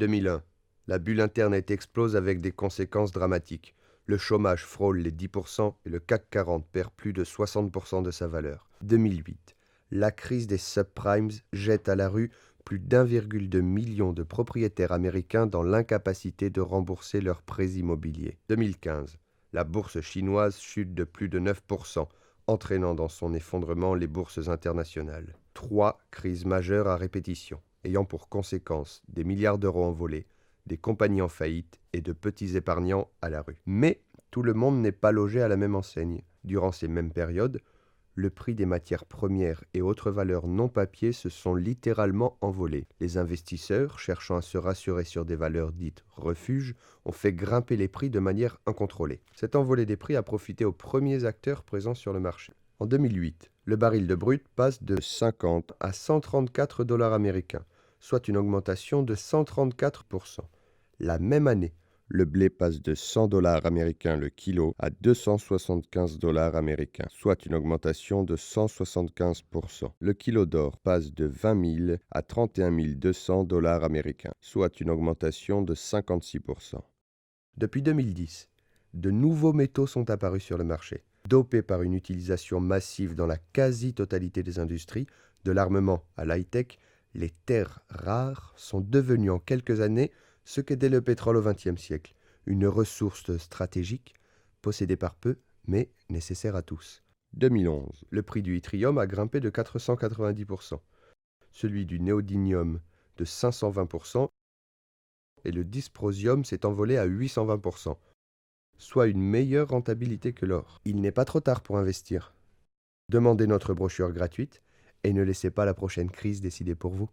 2001. La bulle Internet explose avec des conséquences dramatiques. Le chômage frôle les 10% et le CAC 40 perd plus de 60% de sa valeur. 2008. La crise des subprimes jette à la rue plus d'1,2 million de propriétaires américains dans l'incapacité de rembourser leurs prêts immobiliers. 2015. La bourse chinoise chute de plus de 9%, entraînant dans son effondrement les bourses internationales. 3 crises majeures à répétition, ayant pour conséquence des milliards d'euros envolés, des compagnies en faillite et de petits épargnants à la rue. Mais tout le monde n'est pas logé à la même enseigne. Durant ces mêmes périodes, le prix des matières premières et autres valeurs non papier se sont littéralement envolés. Les investisseurs, cherchant à se rassurer sur des valeurs dites refuges, ont fait grimper les prix de manière incontrôlée. Cette envolée des prix a profité aux premiers acteurs présents sur le marché. En 2008, le baril de brut passe de 50 à 134 dollars américains, soit une augmentation de 134%. La même année, le blé passe de 100 dollars américains le kilo à 275 dollars américains, soit une augmentation de 175%. Le kilo d'or passe de 20 000 à 31 200 dollars américains, soit une augmentation de 56%. Depuis 2010, de nouveaux métaux sont apparus sur le marché. Dopés par une utilisation massive dans la quasi-totalité des industries, de l'armement à l'high-tech, les terres rares sont devenues en quelques années ce qu'était le pétrole au XXe siècle, une ressource stratégique, possédée par peu, mais nécessaire à tous. 2011, le prix du yttrium a grimpé de 490%, celui du néodymium de 520%, et le dysprosium s'est envolé à 820%, soit une meilleure rentabilité que l'or. Il n'est pas trop tard pour investir. Demandez notre brochure gratuite et ne laissez pas la prochaine crise décider pour vous.